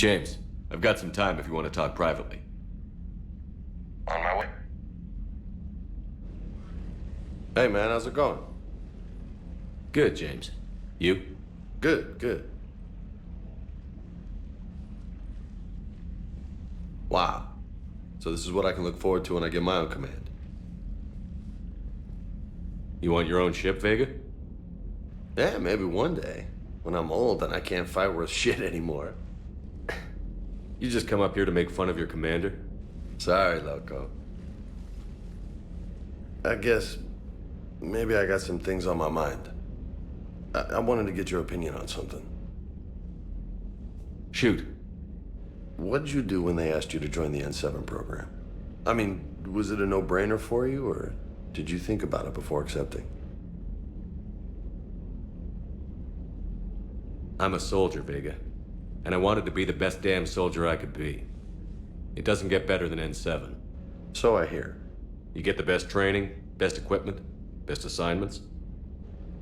James, I've got some time if you want to talk privately. On my way. Hey man, how's it going? Good, James. You? Good, good. Wow. So this is what I can look forward to when I get my own command. You want your own ship, Vega? Yeah, maybe one day. When I'm old and I can't fight worth shit anymore. You just come up here to make fun of your commander? Sorry, Loco. I guess maybe I got some things on my mind. I wanted to get your opinion on something. Shoot. What did you do when they asked you to join the N7 program? I mean, was it a no-brainer for you, or did you think about it before accepting? I'm a soldier, Vega. And I wanted to be the best damn soldier I could be. It doesn't get better than N7. So I hear. You get the best training, best equipment, best assignments.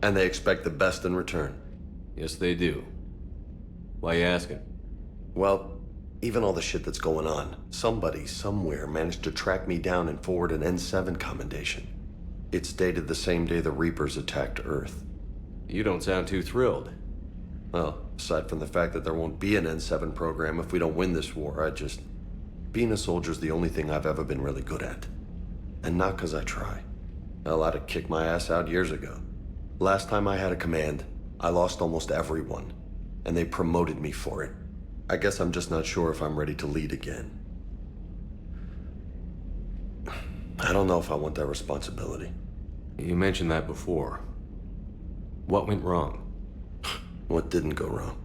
And they expect the best in return. Yes, they do. Why you asking? Well, even all the shit that's going on, somebody somewhere managed to track me down and forward an N7 commendation. It's dated the same day the Reapers attacked Earth. You don't sound too thrilled. Well, aside from the fact that there won't be an N7 program if we don't win this war, being a soldier's the only thing I've ever been really good at. And not because I try. Hell, I'd have kicked my ass out years ago. Last time I had a command, I lost almost everyone. And they promoted me for it. I guess I'm just not sure if I'm ready to lead again. I don't know if I want that responsibility. You mentioned that before. What went wrong? What didn't go wrong?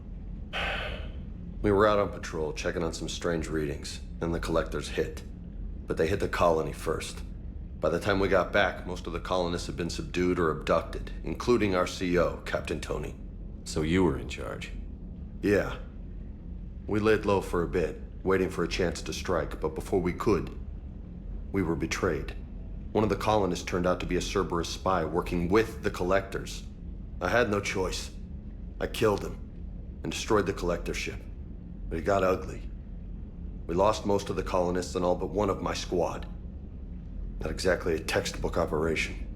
We were out on patrol, checking on some strange readings, and the collectors hit. But they hit the colony first. By the time we got back, most of the colonists had been subdued or abducted, including our CO, Captain Tony. So you were in charge? Yeah. We laid low for a bit, waiting for a chance to strike, but before we could, we were betrayed. One of the colonists turned out to be a Cerberus spy working with the collectors. I had no choice. I killed him and destroyed the collector ship. But it got ugly. We lost most of the colonists and all but one of my squad. Not exactly a textbook operation.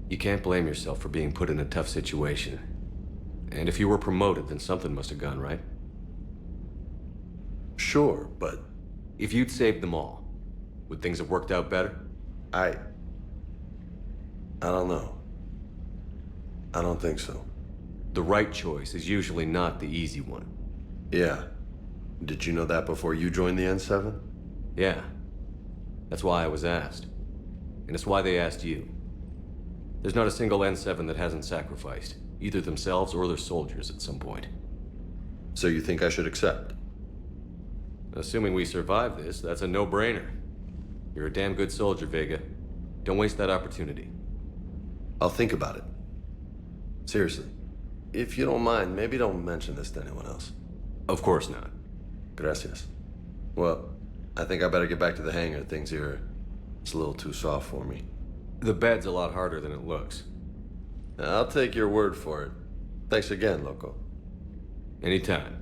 You can't blame yourself for being put in a tough situation. And if you were promoted, then something must have gone right. Sure, but... If you'd saved them all, would things have worked out better? I don't know. I don't think so. The right choice is usually not the easy one. Yeah. Did you know that before you joined the N7? Yeah. That's why I was asked. And it's why they asked you. There's not a single N7 that hasn't sacrificed, either themselves or their soldiers at some point. So you think I should accept? Assuming we survive this, that's a no-brainer. You're a damn good soldier, Vega. Don't waste that opportunity. I'll think about it. Seriously. If you don't mind, maybe don't mention this to anyone else. Of course not. Gracias. Well, I think I better get back to the hangar. Things here, it's a little too soft for me. The bed's a lot harder than it looks. I'll take your word for it. Thanks again, Loco. Anytime.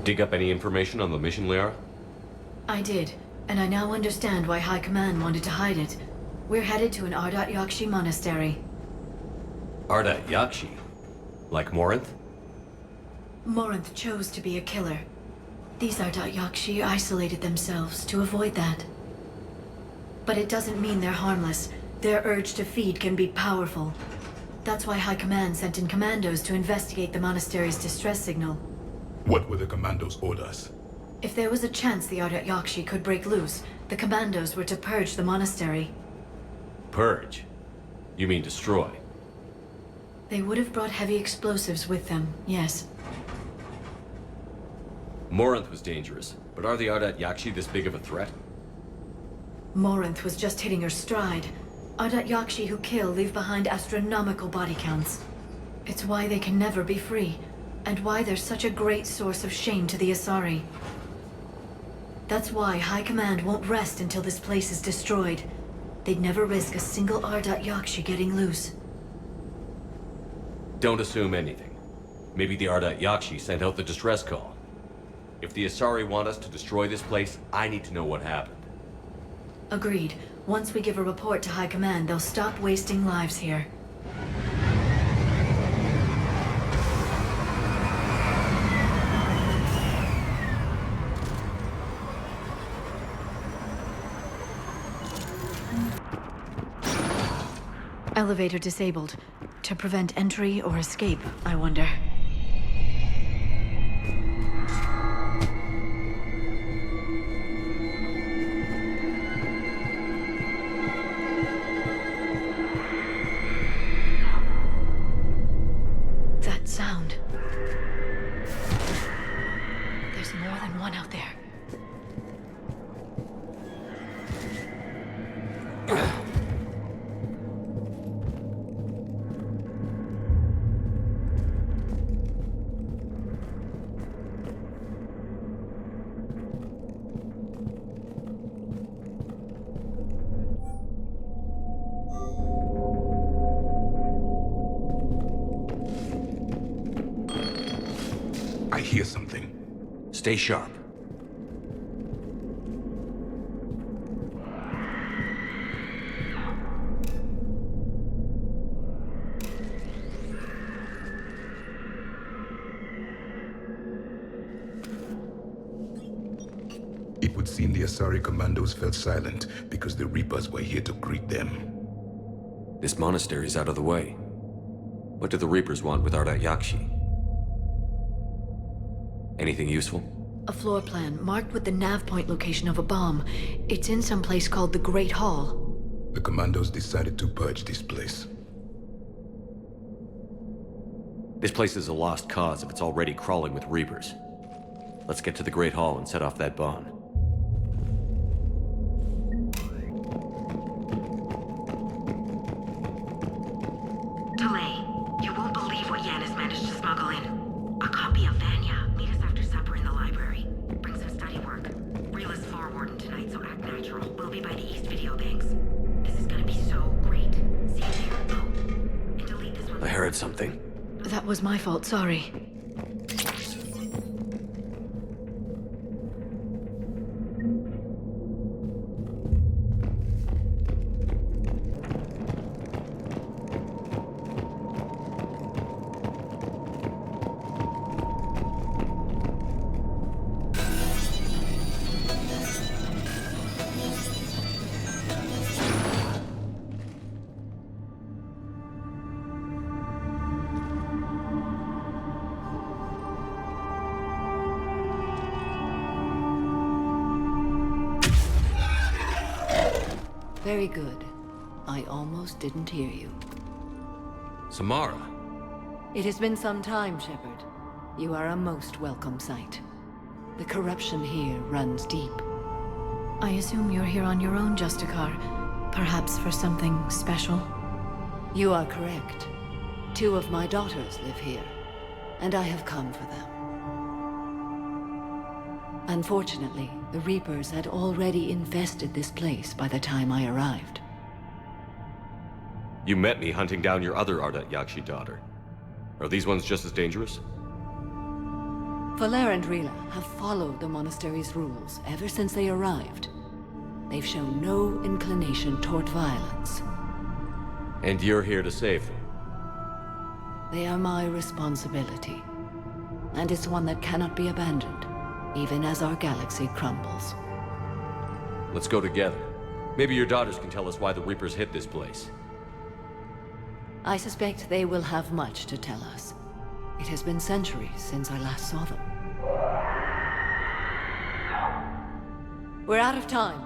Dig up any information on the mission, Liara? I did, and I now understand why High Command wanted to hide it. We're headed to an Ardat-Yakshi monastery. Ardat-Yakshi? Like Morinth? Morinth chose to be a killer. These Ardat-Yakshi isolated themselves to avoid that. But it doesn't mean they're harmless. Their urge to feed can be powerful. That's why High Command sent in commandos to investigate the monastery's distress signal. What were the commandos' orders? If there was a chance the Ardat-Yakshi could break loose, the commandos were to purge the monastery. Purge? You mean destroy? They would have brought heavy explosives with them, yes. Morinth was dangerous, but are the Ardat-Yakshi this big of a threat? Morinth was just hitting her stride. Ardat-Yakshi who kill leave behind astronomical body counts. It's why they can never be free, and why they're such a great source of shame to the Asari. That's why High Command won't rest until this place is destroyed. They'd never risk a single Ardat-Yakshi getting loose. Don't assume anything. Maybe the Ardat-Yakshi sent out the distress call. If the Asari want us to destroy this place, I need to know what happened. Agreed. Once we give a report to High Command, they'll stop wasting lives here. Elevator disabled. To prevent entry or escape, I wonder. That sound. There's more than one out there. I hear something. Stay sharp. It would seem the Asari commandos fell silent because the Reapers were here to greet them. This monastery's out of the way. What do the Reapers want with Ardat-Yakshi? Anything useful? A floor plan marked with the nav point location of a bomb. It's in some place called the Great Hall. The commandos decided to purge this place. This place is a lost cause if it's already crawling with Reapers. Let's get to the Great Hall and set off that bomb. Delay. You won't believe what Yan has managed to smuggle in. A copy of Vanya. Meet us after supper in the library. Bring some study work. Reela's floor warden tonight, so act natural. We'll be by the East Video Banks. This is gonna be so great. See you there. Oh, and delete this one. I heard something. That was my fault, sorry. Very good. I almost didn't hear you. Samara. It has been some time, Shepard. You are a most welcome sight. The corruption here runs deep. I assume you're here on your own, Justicar. Perhaps for something special? You are correct. 2 of my daughters live here, and I have come for them. Unfortunately, the Reapers had already infested this place by the time I arrived. You met me hunting down your other Ardat-Yakshi daughter. Are these ones just as dangerous? Valer and Reela have followed the monastery's rules ever since they arrived. They've shown no inclination toward violence. And you're here to save them? They are my responsibility. And it's one that cannot be abandoned, even as our galaxy crumbles. Let's go together. Maybe your daughters can tell us why the Reapers hit this place. I suspect they will have much to tell us. It has been centuries since I last saw them. We're out of time.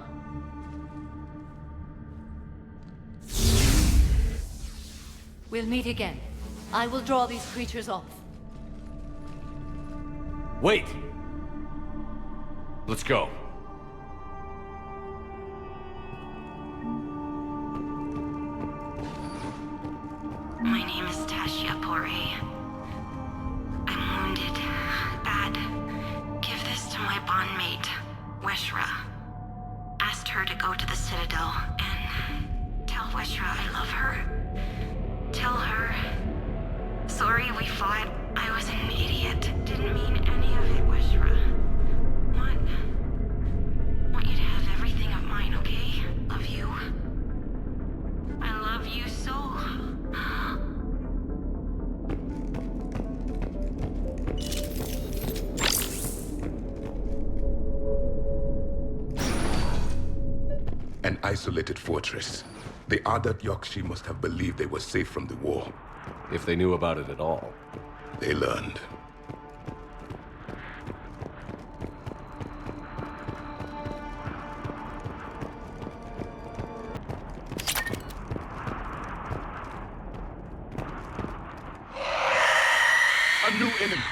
We'll meet again. I will draw these creatures off. Wait! Let's go. My name is Tashia Pore. I'm wounded. Bad. Give this to my bondmate, Weshra. Asked her to go to the Citadel and tell Weshra I love her. Tell her. Sorry we fought. I was an idiot. Didn't mean any of it, Weshra. Want you to have everything of mine, okay? Love you. I love you so. An isolated fortress. The Ardat-Yakshi must have believed they were safe from the war. If they knew about it at all. They learned. A new enemy.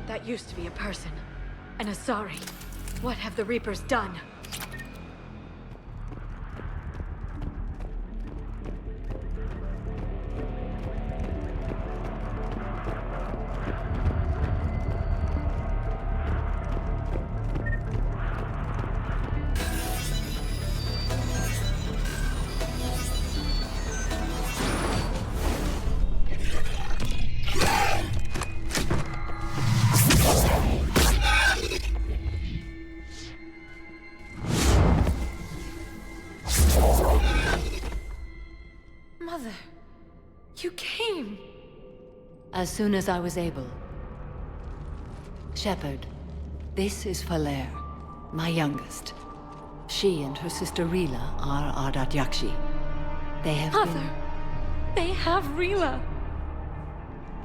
That used to be a person. An Asari. What have the Reapers done? Mother, you came. As soon as I was able. Shepard, this is Falere, my youngest. She and her sister Rila are Ardat-Yakshi. They have Mother, they have Rila.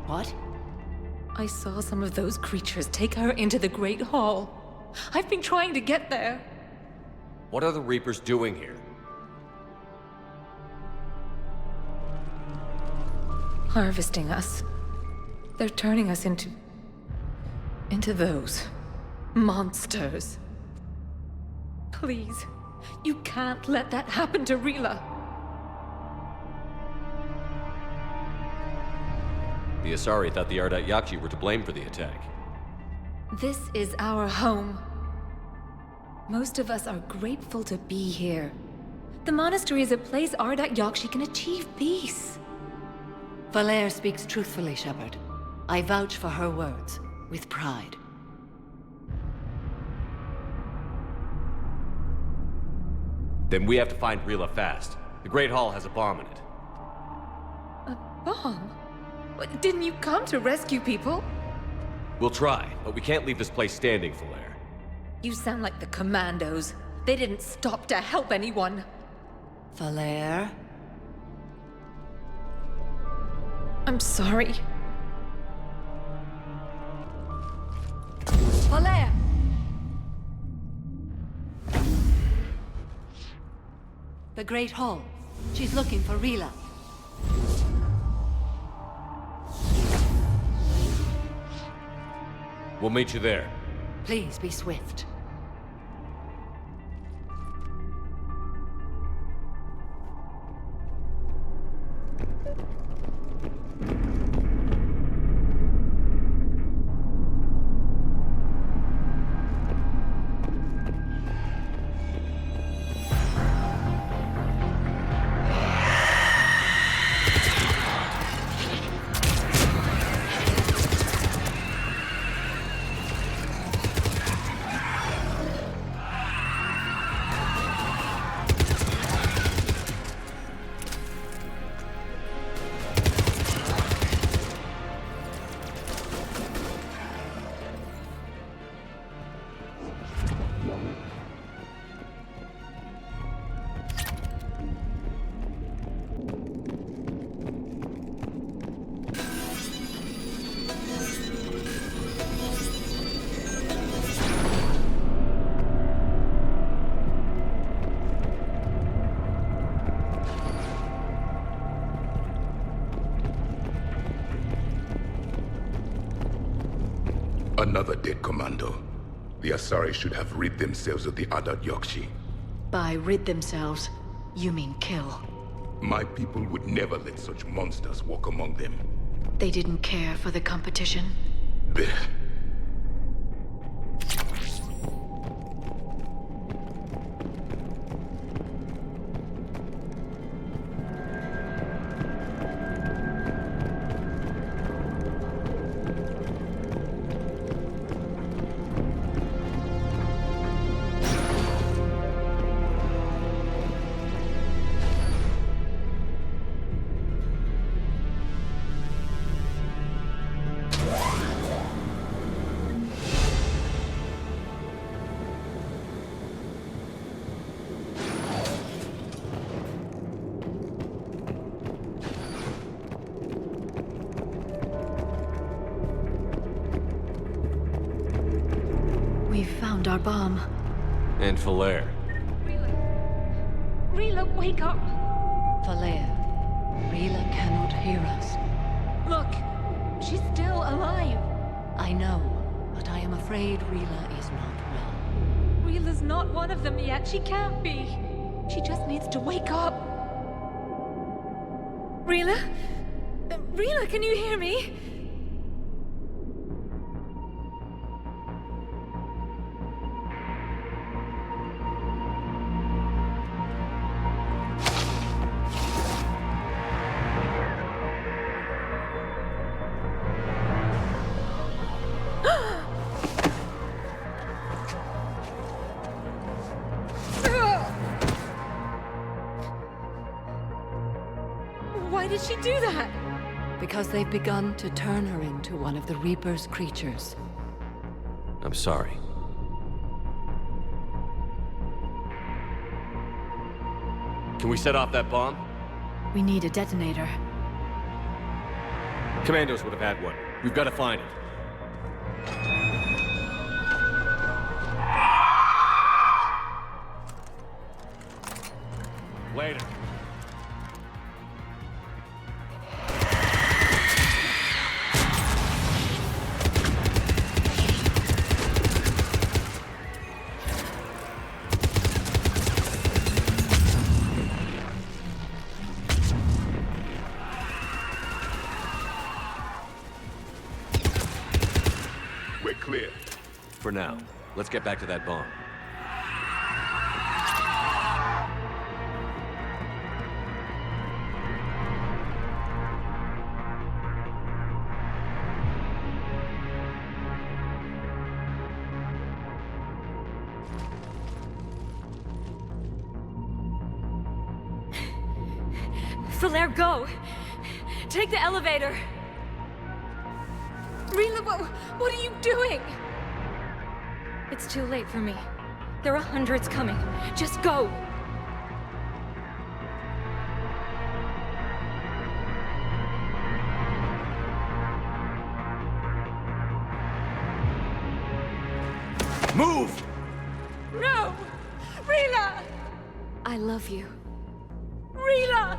What? I saw some of those creatures take her into the Great Hall. I've been trying to get there. What are the Reapers doing here? Harvesting us. They're turning us into those monsters. Please, you can't let that happen to Rila. The Asari thought the Ardat-Yakshi were to blame for the attack. This is our home. Most of us are grateful to be here. The monastery is a place Ardat-Yakshi can achieve peace. Falere speaks truthfully, Shepard. I vouch for her words, with pride. Then we have to find Rila fast. The Great Hall has a bomb in it. A bomb? What, didn't you come to rescue people? We'll try, but we can't leave this place standing, Falere. You sound like the commandos. They didn't stop to help anyone. Falere? I'm sorry. Falere! The Great Hall. She's looking for Rila. We'll meet you there. Please be swift. Another dead commando. The Asari should have rid themselves of the Ardat-Yakshi. By rid themselves, you mean kill. My people would never let such monsters walk among them. They didn't care for the competition? Blech. We've found our bomb. And Falair. Rila, wake up! Falair, Rila cannot hear us. Look, she's still alive. I know, but I am afraid Rila is not well. Rila's not one of them yet. She can't be. She just needs to wake up. Rila? Rila, can you hear me? Why did she do that? Because they've begun to turn her into one of the Reaper's creatures. I'm sorry. Can we set off that bomb? We need a detonator. Commandos would have had one. We've got to find it. Later. We're clear. For now, let's get back to that bomb. Falair, go! Take the elevator! Rila, what are you doing? It's too late for me. There are hundreds coming. Just go! Move! No! Rila! I love you. Rila!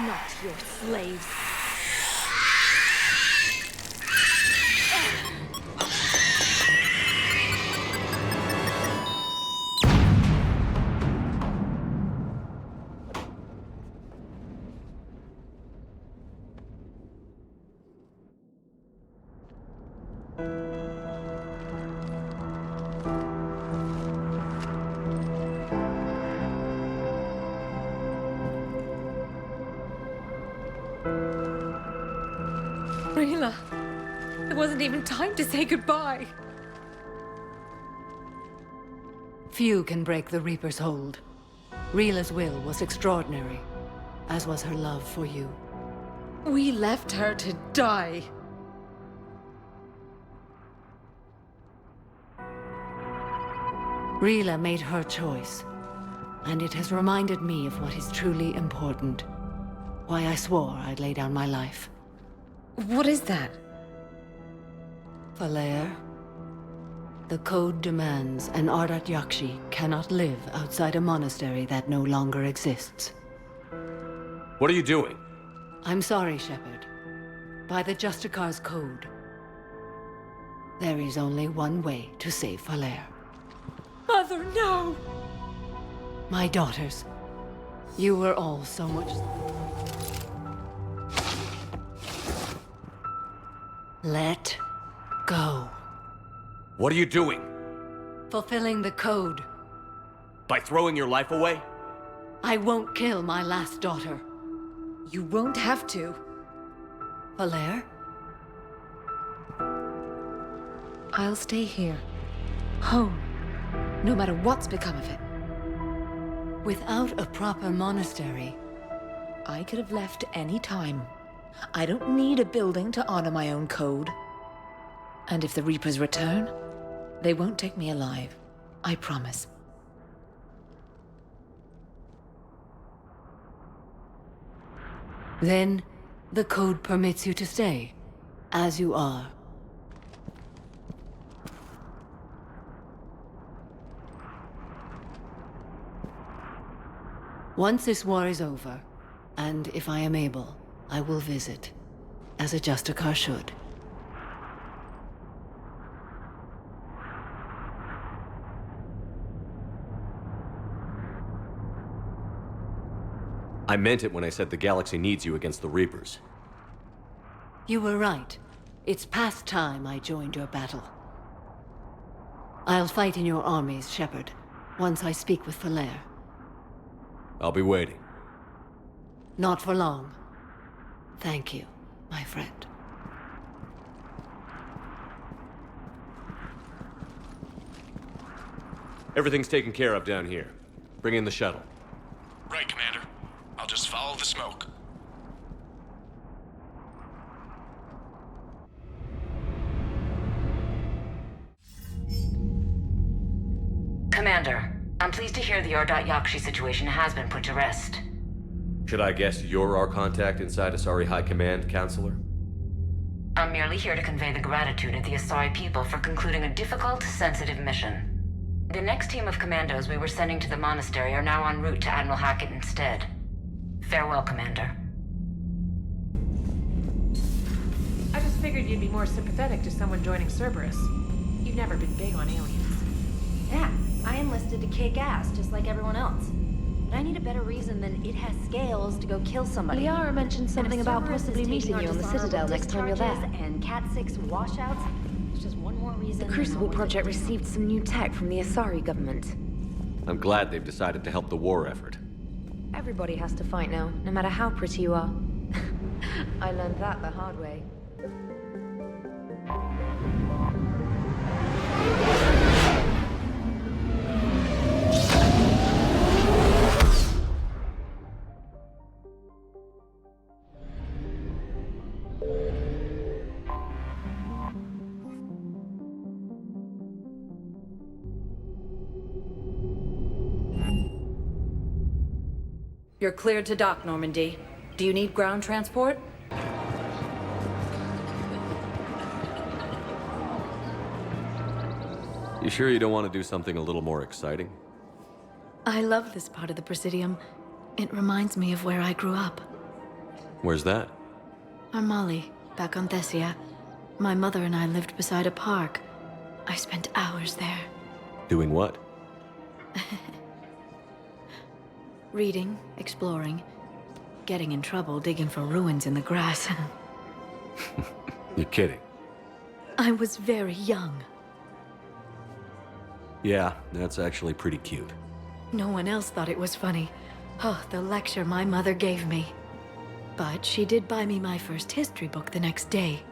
Not your slaves. Rila, there wasn't even time to say goodbye. Few can break the Reaper's hold. Rila's will was extraordinary, as was her love for you. We left her to die. Rila made her choice, and it has reminded me of what is truly important. Why I swore I'd lay down my life. What is that? Falere, the code demands an Ardat-Yakshi cannot live outside a monastery that no longer exists. What are you doing? I'm sorry, Shepard. By the Justicar's code, there is only one way to save Falere. Mother, no! My daughters, you were all so much... Let go. What are you doing? Fulfilling the code. By throwing your life away? I won't kill my last daughter. You won't have to. Falere? I'll stay here. Home. No matter what's become of it. Without a proper monastery, I could have left any time. I don't need a building to honor my own code. And if the Reapers return, they won't take me alive. I promise. then the code permits you to stay, as you are. Once this war is over, and if I am able, I will visit, as a Justicar should. I meant it when I said the galaxy needs you against the Reapers. You were right. It's past time I joined your battle. I'll fight in your armies, Shepard, once I speak with Falere. I'll be waiting. Not for long. Thank you, my friend. Everything's taken care of down here. Bring in the shuttle. Right, Commander. I'll just follow the smoke. Commander, I'm pleased to hear the Ardat-Yakshi situation has been put to rest. Should I guess you're our contact inside Asari High Command, Counselor? I'm merely here to convey the gratitude of the Asari people for concluding a difficult, sensitive mission. The next team of commandos we were sending to the Monastery are now en route to Admiral Hackett instead. Farewell, Commander. I just figured you'd be more sympathetic to someone joining Cerberus. You've never been big on aliens. Yeah, I enlisted to kick ass, just like everyone else. But I need a better reason than it has scales to go kill somebody. Liara mentioned something about possibly meeting you on the Citadel next time you're there. And Cat 6 washouts. It's just one more reason. The Crucible Project received some new tech from the Asari government. I'm glad they've decided to help the war effort. Everybody has to fight now, no matter how pretty you are. I learned that the hard way. You're cleared to dock, Normandy. Do you need ground transport? You sure you don't want to do something a little more exciting? I love this part of the Presidium. It reminds me of where I grew up. Where's that? Armali, back on Thessia. My mother and I lived beside a park. I spent hours there. Doing what? Reading, exploring, getting in trouble digging for ruins in the grass. You're kidding. I was very young. Yeah, that's actually pretty cute. No one else thought it was funny. Oh, the lecture my mother gave me. But she did buy me my first history book the next day.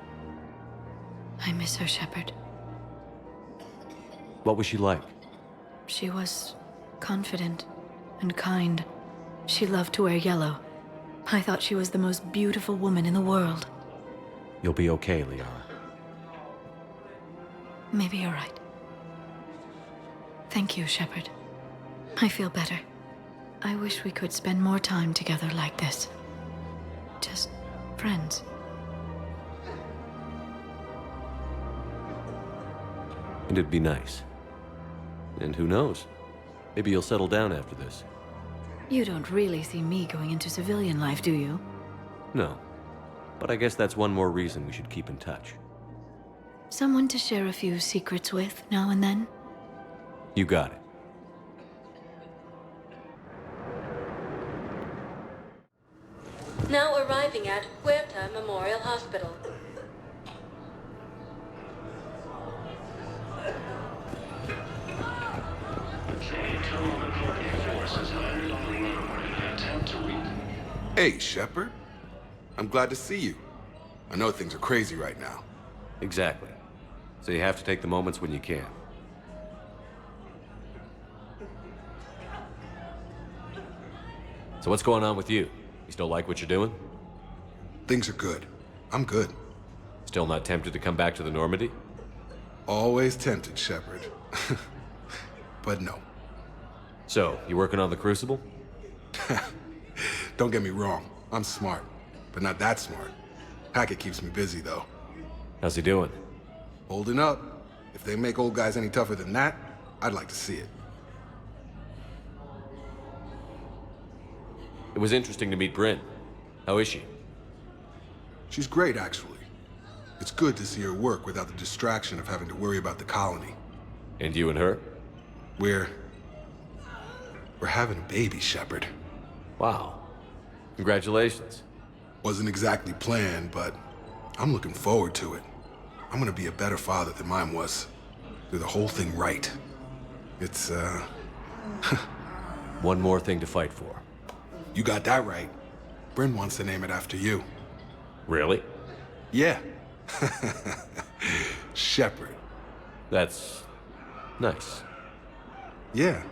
I miss her, Shepard. What was she like? She was confident and kind. She loved to wear yellow. I thought she was the most beautiful woman in the world. You'll be okay, Liara. Maybe you're right. Thank you, Shepard. I feel better. I wish we could spend more time together like this. Just friends. And it'd be nice. And who knows? Maybe you'll settle down after this. You don't really see me going into civilian life, do you? No. But I guess that's one more reason we should keep in touch. Someone to share a few secrets with now and then? You got it. Now arriving at Huerta Memorial Hospital. Hey, Shepard. I'm glad to see you. I know things are crazy right now. Exactly. So you have to take the moments when you can. So what's going on with you? You still like what you're doing? Things are good. I'm good. Still not tempted to come back to the Normandy? Always tempted, Shepard. But no. So, you working on the Crucible? Don't get me wrong. I'm smart, but not that smart. Hackett keeps me busy, though. How's he doing? Holding up. If they make old guys any tougher than that, I'd like to see it. It was interesting to meet Bryn. How is she? She's great, actually. It's good to see her work without the distraction of having to worry about the colony. And you and her? We're having a baby, Shepard. Wow. Congratulations. Wasn't exactly planned, but I'm looking forward to it. I'm gonna be a better father than mine was. Do the whole thing right. It's, One more thing to fight for. You got that right. Bryn wants to name it after you. Really? Yeah. Shepard. That's nice. Yeah.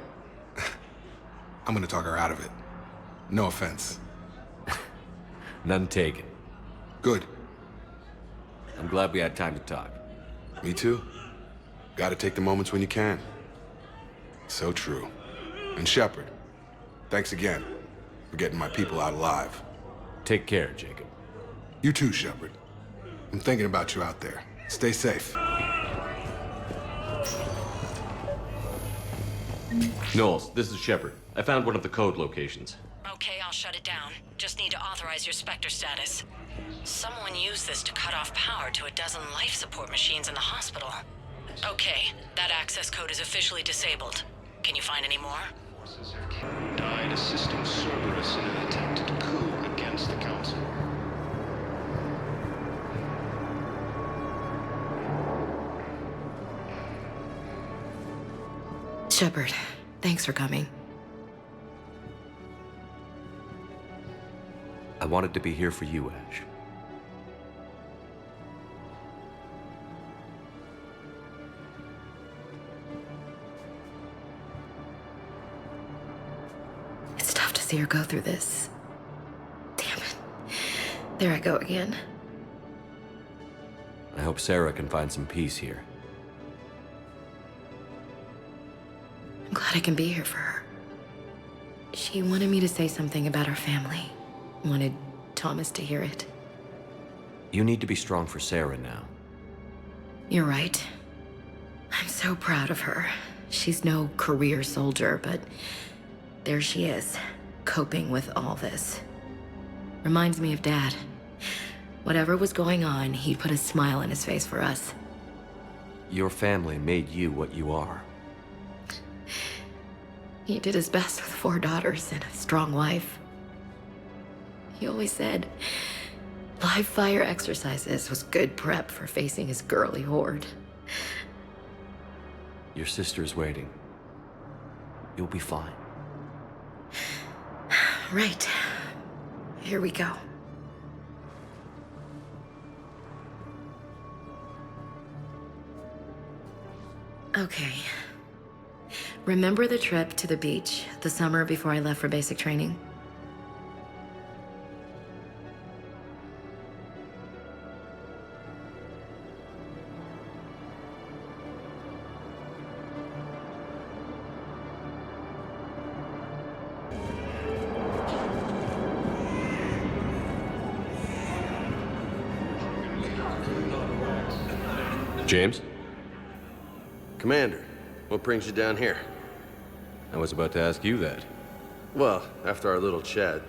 I'm gonna talk her out of it. No offense. None taken. Good. I'm glad we had time to talk. Me too. Gotta take the moments when you can. So true. And Shepard, thanks again for getting my people out alive. Take care, Jacob. You too, Shepard. I'm thinking about you out there. Stay safe. Knowles, this is Shepard. I found one of the code locations. Okay, I'll shut it down. Just need to authorize your Spectre status. Someone used this to cut off power to a dozen life support machines in the hospital. Okay, that access code is officially disabled. Can you find any more? Forces have died assisting Cerberus in an attempted coup against the Council. Shepard, thanks for coming. I wanted to be here for you, Ash. It's tough to see her go through this. Damn it. There I go again. I hope Sarah can find some peace here. I'm glad I can be here for her. She wanted me to say something about her family. Wanted Thomas to hear it. You need to be strong for Sarah now. You're right. I'm so proud of her. She's no career soldier, but there she is, coping with all this. Reminds me of Dad. Whatever was going on, he'd put a smile on his face for us. Your family made you what you are. He did his best with 4 daughters and a strong wife. He always said live fire exercises was good prep for facing his girly horde. Your sister's waiting. You'll be fine. Right. Here we go. Okay. Remember the trip to the beach the summer before I left for basic training? James? Commander, what brings you down here? I was about to ask you that. Well, after our little chat,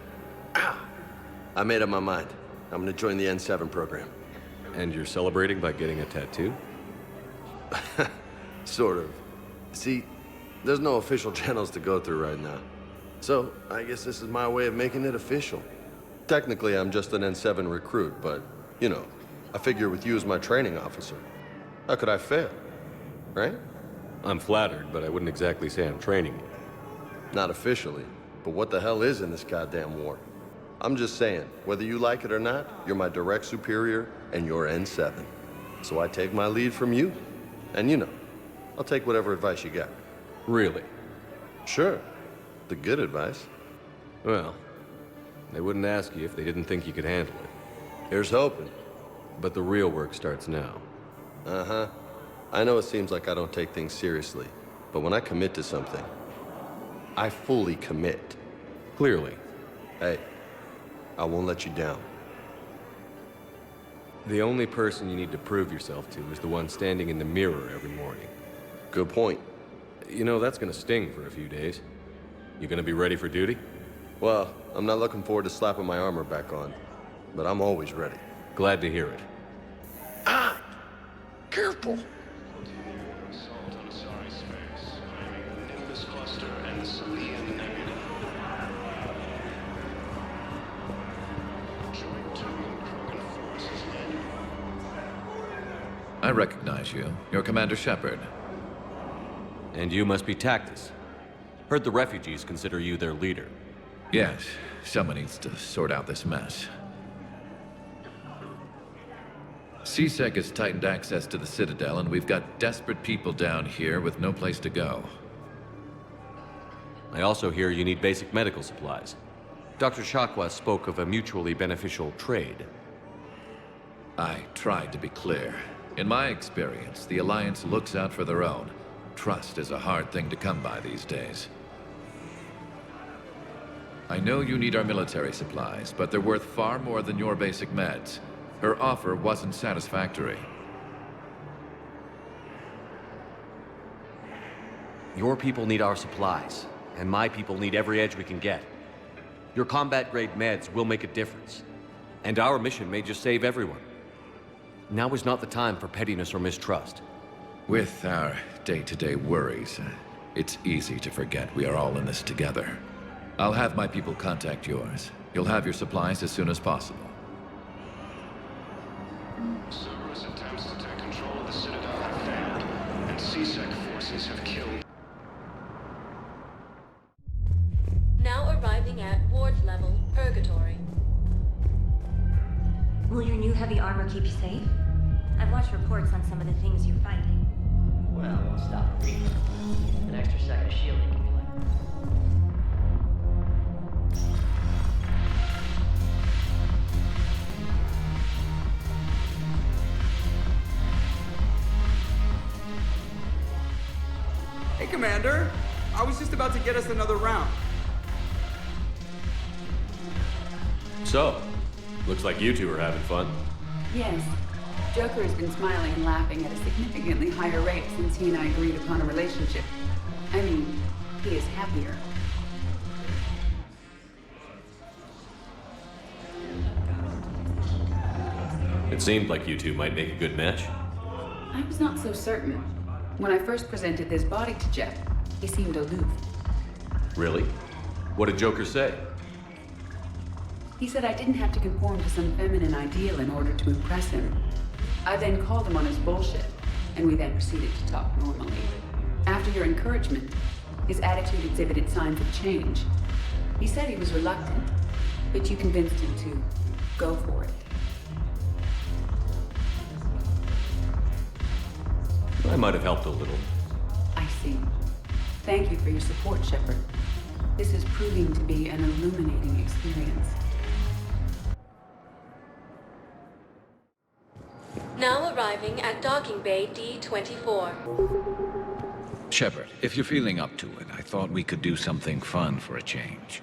I made up my mind. I'm gonna join the N7 program. And you're celebrating by getting a tattoo? Sort of. See, there's no official channels to go through right now. So, I guess this is my way of making it official. Technically, I'm just an N7 recruit, but, you know, I figure with you as my training officer, how could I fail? Right? I'm flattered, but I wouldn't exactly say I'm training you. Not officially, but what the hell is in this goddamn war? I'm just saying, whether you like it or not, you're my direct superior, and you're N7. So I take my lead from you. And you know, I'll take whatever advice you got. Really? Sure. The good advice. Well, they wouldn't ask you if they didn't think you could handle it. Here's hoping. But the real work starts now. Uh-huh. I know it seems like I don't take things seriously, but when I commit to something, I fully commit. Clearly. Hey, I won't let you down. The only person you need to prove yourself to is the one standing in the mirror every morning. Good point. You know, that's gonna sting for a few days. You gonna be ready for duty? Well, I'm not looking forward to slapping my armor back on, but I'm always ready. Glad to hear it. Careful! Assault on Asari space. Nimbus cluster and the Salian Nebula. Joint Terran Krogan forces landed. I recognize you. You're Commander Shepard. And you must be Tactus. Heard the refugees consider you their leader. Yes, someone needs to sort out this mess. CSEC has tightened access to the Citadel, and we've got desperate people down here with no place to go. I also hear you need basic medical supplies. Dr. Shakwa spoke of a mutually beneficial trade. I tried to be clear. In my experience, the Alliance looks out for their own. Trust is a hard thing to come by these days. I know you need our military supplies, but they're worth far more than your basic meds. Her offer wasn't satisfactory. Your people need our supplies, and my people need every edge we can get. Your combat-grade meds will make a difference, and our mission may just save everyone. Now is not the time for pettiness or mistrust. With our day-to-day worries, it's easy to forget we are all in this together. I'll have my people contact yours. You'll have your supplies as soon as possible. Cerberus attempts to take control of the Citadel have failed, and CSEC forces have killed. Now arriving at ward level, Purgatory. Will your new heavy armor keep you safe? I've watched reports on some of the things you're fighting. Well, it won't stop a reaper. An extra second of shielding can be like... Hey, Commander! I was just about to get us another round. So, looks like you two are having fun. Yes. Joker has been smiling and laughing at a significantly higher rate since he and I agreed upon a relationship. I mean, he is happier. It seemed like you two might make a good match. I was not so certain. When I first presented this body to Jeff, he seemed aloof. Really? What did Joker say? He said I didn't have to conform to some feminine ideal in order to impress him. I then called him on his bullshit, and we then proceeded to talk normally. After your encouragement, his attitude exhibited signs of change. He said he was reluctant, but you convinced him to go for it. I might have helped a little. siege. Thank you for your support, Shepard. This is proving to be an illuminating experience. Now arriving at docking bay D-24. Shepard, if you're feeling up to it, I thought we could do something fun for a change.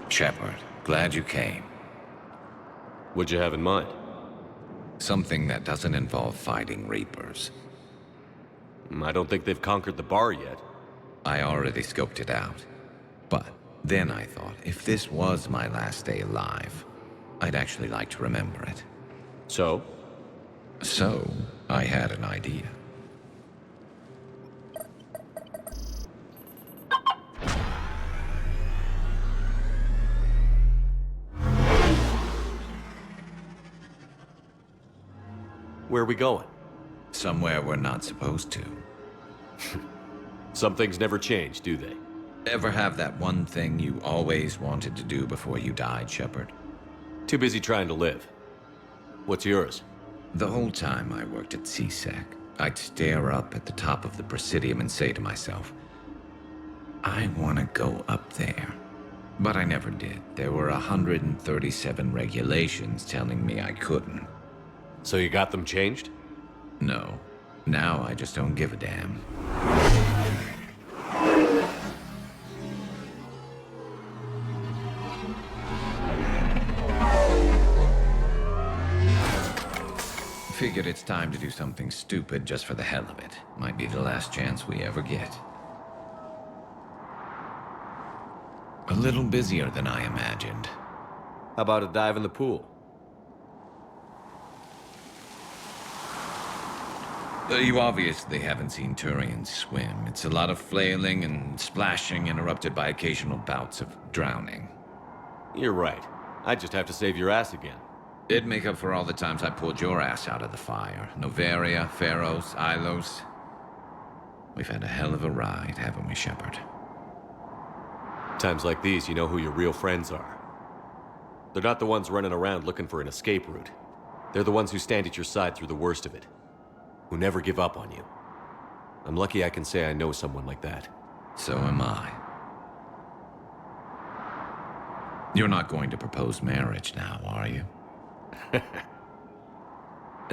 Shepard, glad you came. What'd you have in mind? Something that doesn't involve fighting Reapers. I don't think they've conquered the bar yet. I already scoped it out. But then I thought, if this was my last day alive, I'd actually like to remember it. So? So, I had an idea. Where are we going? Somewhere we're not supposed to. Some things never change, do they? Ever have that one thing you always wanted to do before you died, Shepard? Too busy trying to live. What's yours? The whole time I worked at CSEC, I'd stare up at the top of the Presidium and say to myself, I want to go up there. But I never did. There were 137 regulations telling me I couldn't. So you got them changed? No. Now I just don't give a damn. Figured it's time to do something stupid just for the hell of it. Might be the last chance we ever get. A little busier than I imagined. How about a dive in the pool? You obviously haven't seen Turians swim. It's a lot of flailing and splashing, interrupted by occasional bouts of drowning. You're right. I just have to save your ass again. It'd make up for all the times I pulled your ass out of the fire. Noveria, Pharos, Ilos. We've had a hell of a ride, haven't we, Shepard? Times like these, you know who your real friends are. They're not the ones running around looking for an escape route. They're the ones who stand at your side through the worst of it. Who never give up on you. I'm lucky I can say I know someone like that. So am I. You're not going to propose marriage now, are you?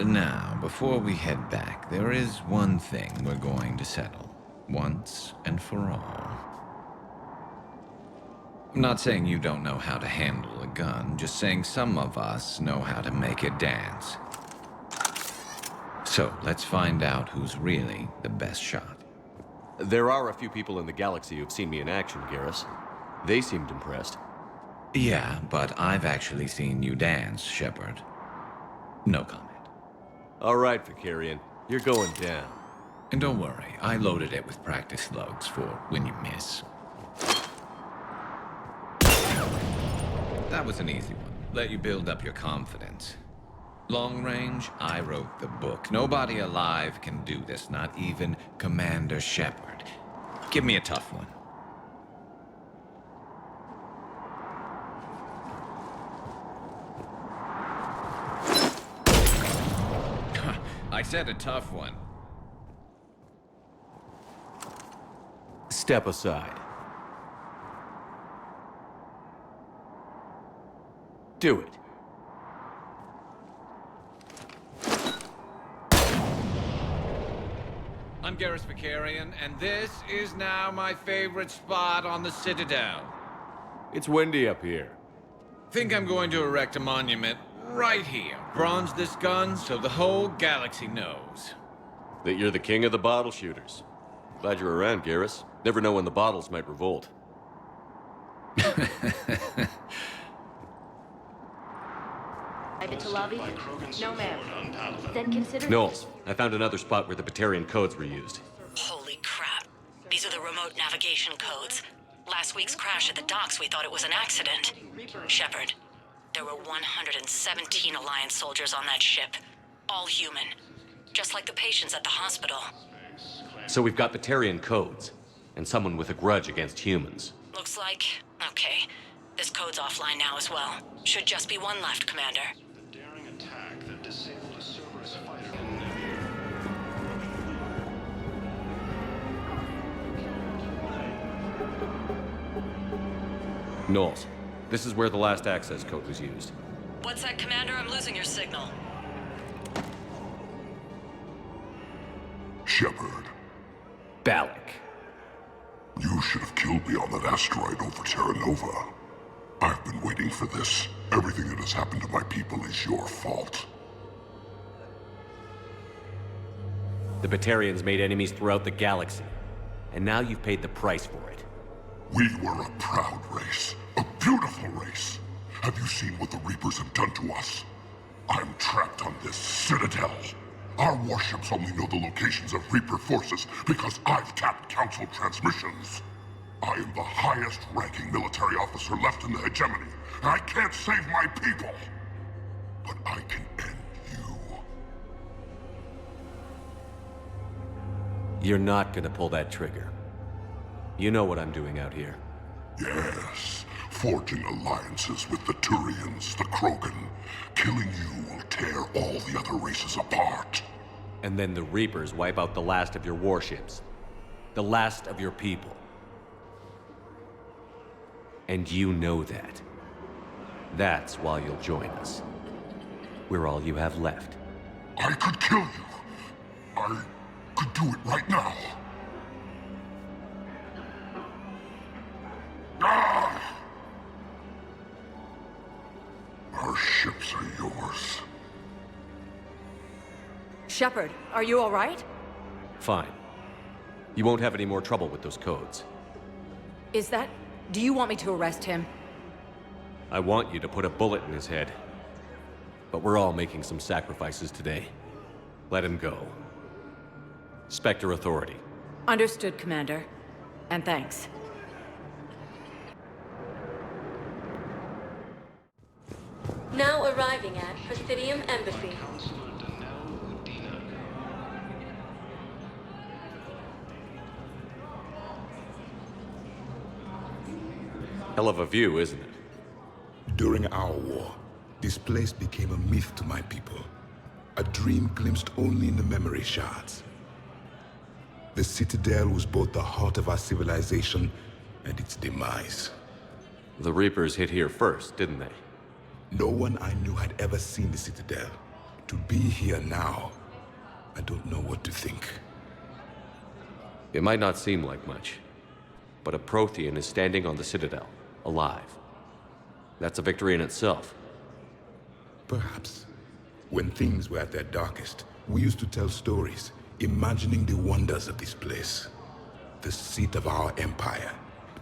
Now, before we head back, there is one thing we're going to settle. Once and for all. I'm not saying you don't know how to handle a gun, just saying some of us know how to make it dance. So, let's find out who's really the best shot. There are a few people in the galaxy who've seen me in action, Garrus. They seemed impressed. Yeah, but I've actually seen you dance, Shepard. No comment. All right, Vicarian. You're going down. And don't worry, I loaded it with practice slugs for when you miss. That was an easy one. Let you build up your confidence. Long range, I wrote the book. Nobody alive can do this, not even Commander Shepard. Give me a tough one. I said a tough one. Step aside. Do it. I'm Garrus Vicarian, and this is now my favorite spot on the Citadel. It's windy up here. Think I'm going to erect a monument right here. Bronze this gun so the whole galaxy knows. That you're the king of the bottle shooters. Glad you're around, Garrus. Never know when the bottles might revolt. Private to lobby? No, ma'am. Then consider... Knowles, I found another spot where the Batarian codes were used. Holy crap. These are the remote navigation codes. Last week's crash at the docks, we thought it was an accident. Shepard, there were 117 Alliance soldiers on that ship. All human. Just like the patients at the hospital. So we've got Batarian codes, and someone with a grudge against humans. Looks like... okay. This code's offline now as well. Should just be one left, Commander. The daring attack that disabled a Cerberus fighter. Knowles, this is where the last access code was used. What's that, Commander? I'm losing your signal. Shepard. Balak. You should have killed me on that asteroid over Terra Nova. I've been waiting for this. Everything that has happened to my people is your fault. The Batarians made enemies throughout the galaxy, and now you've paid the price for it. We were a proud race. A beautiful race. Have you seen what the Reapers have done to us? I'm trapped on this citadel. Our warships only know the locations of Reaper forces because I've tapped Council transmissions. I am the highest-ranking military officer left in the hegemony, and I can't save my people. But I can end you. You're not gonna pull that trigger. You know what I'm doing out here. Yes, forging alliances with the Turians, the Krogan. Killing you will tear all the other races apart. And then the Reapers wipe out the last of your warships. The last of your people. And you know that. That's why you'll join us. We're all you have left. I could kill you. I could do it right now. Ah! Our ships are yours. Shepard, are you all right? Fine. You won't have any more trouble with those codes. Is that... Do you want me to arrest him? I want you to put a bullet in his head. But we're all making some sacrifices today. Let him go. Spectre Authority. Understood, Commander. And thanks. Now arriving at Presidium Embassy. Hell of a view, isn't it? During our war, this place became a myth to my people. A dream glimpsed only in the memory shards. The Citadel was both the heart of our civilization and its demise. The Reapers hit here first, didn't they? No one I knew had ever seen the Citadel. To be here now, I don't know what to think. It might not seem like much, but a Prothean is standing on the Citadel, alive. That's a victory in itself. Perhaps. When things were at their darkest, we used to tell stories, imagining the wonders of this place. The seat of our empire,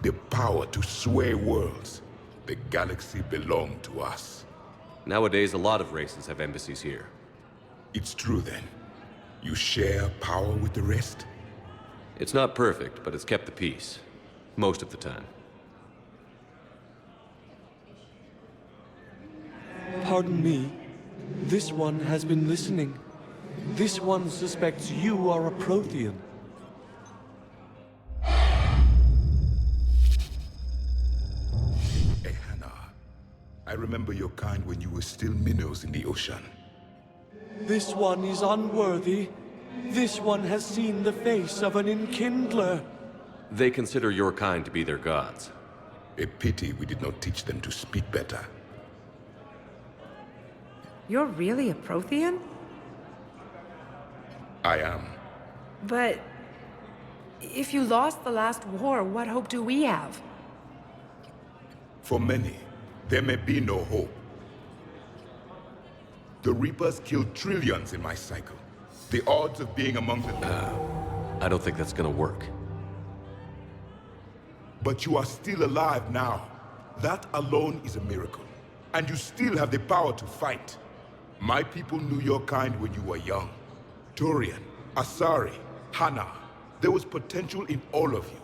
the power to sway worlds. The galaxy belonged to us. Nowadays, a lot of races have embassies here. It's true then. You share power with the rest? It's not perfect, but it's kept the peace. Most of the time. Pardon me. This one has been listening. This one suspects you are a Prothean. I remember your kind when you were still minnows in the ocean. This one is unworthy. This one has seen the face of an enkindler. They consider your kind to be their gods. A pity we did not teach them to speak better. You're really a Prothean? I am. But... if you lost the last war, what hope do we have? For many, there may be no hope. The Reapers killed trillions in my cycle. The odds of being among the... I don't think that's gonna work. But you are still alive now. That alone is a miracle. And you still have the power to fight. My people knew your kind when you were young. Turian, Asari, Hana. There was potential in all of you.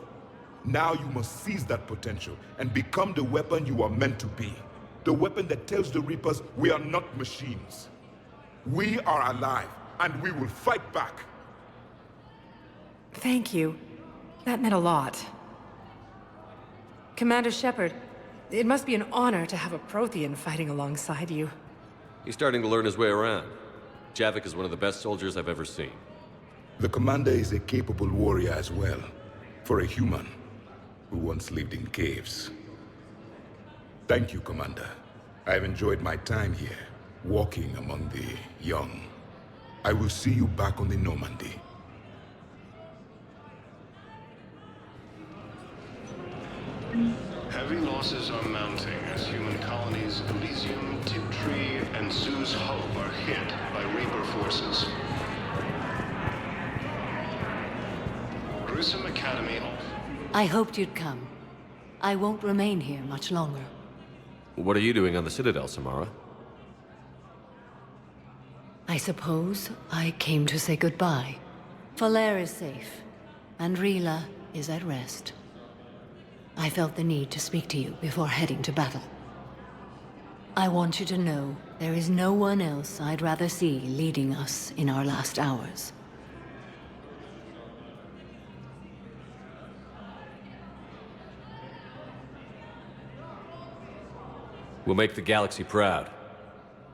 Now you must seize that potential and become the weapon you are meant to be. The weapon that tells the Reapers we are not machines. We are alive, and we will fight back. Thank you. That meant a lot. Commander Shepard, it must be an honor to have a Prothean fighting alongside you. He's starting to learn his way around. Javik is one of the best soldiers I've ever seen. The commander is a capable warrior as well. For a human who once lived in caves. Thank you, Commander. I've enjoyed my time here, walking among the young. I will see you back on the Normandy. Heavy losses are mounting as human colonies Elysium, Tiptree, and Zoo's Hope are hit by Reaper forces. Grissom Academy off. I hoped you'd come. I won't remain here much longer. What are you doing on the Citadel, Samara? I suppose I came to say goodbye. Falere is safe, and Rila is at rest. I felt the need to speak to you before heading to battle. I want you to know there is no one else I'd rather see leading us in our last hours. We'll make the galaxy proud.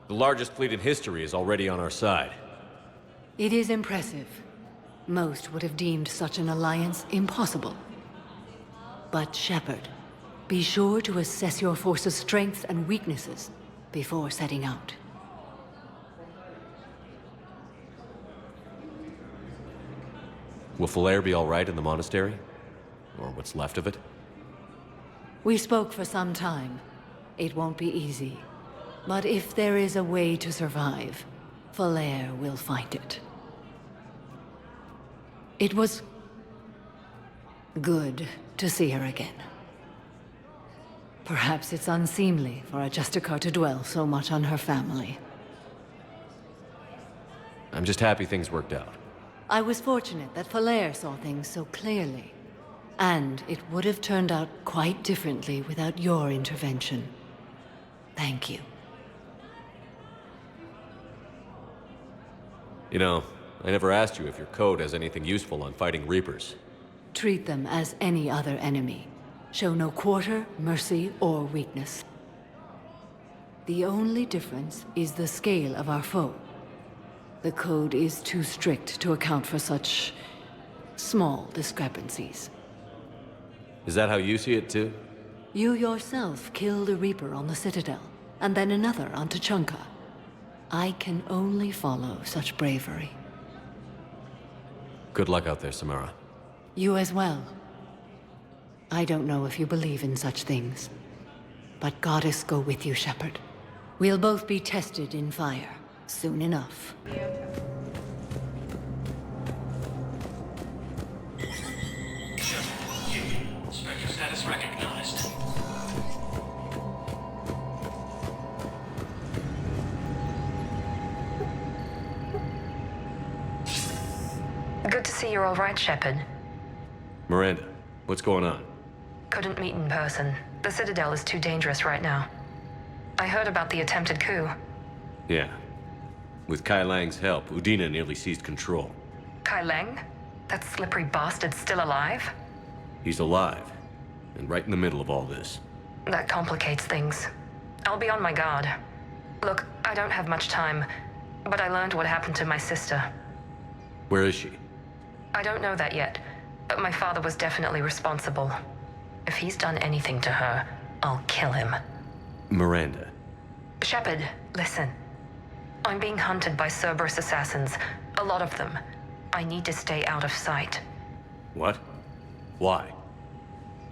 The largest fleet in history is already on our side. It is impressive. Most would have deemed such an alliance impossible. But Shepard, be sure to assess your force's strengths and weaknesses before setting out. Will Falere be all right in the monastery? Or what's left of it? We spoke for some time. It won't be easy. But if there is a way to survive, Falere will find it. It was good to see her again. Perhaps it's unseemly for a Justicar to dwell so much on her family. I'm just happy things worked out. I was fortunate that Falere saw things so clearly. And it would have turned out quite differently without your intervention. Thank you. You know, I never asked you if your code has anything useful on fighting Reapers. Treat them as any other enemy. Show no quarter, mercy, or weakness. The only difference is the scale of our foe. The code is too strict to account for such small discrepancies. Is that how you see it too? You yourself killed a Reaper on the Citadel, and then another on Tuchanka. I can only follow such bravery. Good luck out there, Samara. You as well. I don't know if you believe in such things, but Goddess go with you, Shepard. We'll both be tested in fire, soon enough. Spectre status recognized. Good to see you're all right, Shepard. Miranda, what's going on? Couldn't meet in person. The Citadel is too dangerous right now. I heard about the attempted coup. Yeah. With Kai Lang's help, Udina nearly seized control. Kai Lang? That slippery bastard's still alive? He's alive, and right in the middle of all this. That complicates things. I'll be on my guard. Look, I don't have much time, but I learned what happened to my sister. Where is she? I don't know that yet, but my father was definitely responsible. If he's done anything to her, I'll kill him. Miranda. Shepard, listen. I'm being hunted by Cerberus assassins. A lot of them. I need to stay out of sight. What? Why?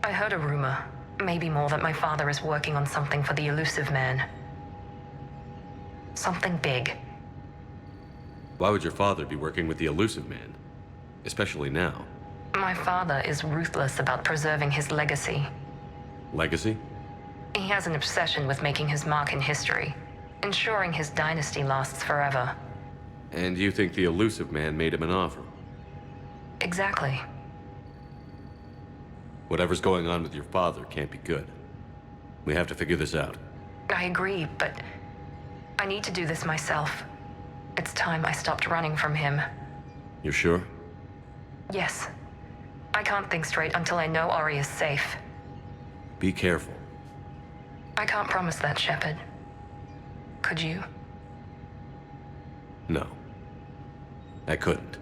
I heard a rumor, maybe more, that my father is working on something for the Elusive Man. Something big. Why would your father be working with the Elusive Man? Especially now. My father is ruthless about preserving his legacy. Legacy? He has an obsession with making his mark in history, ensuring his dynasty lasts forever. And you think the Elusive Man made him an offer? Exactly. Whatever's going on with your father can't be good. We have to figure this out. I agree, but I need to do this myself. It's time I stopped running from him. You're sure? Yes. I can't think straight until I know Ori is safe. Be careful. I can't promise that, Shepard. Could you? No. I couldn't.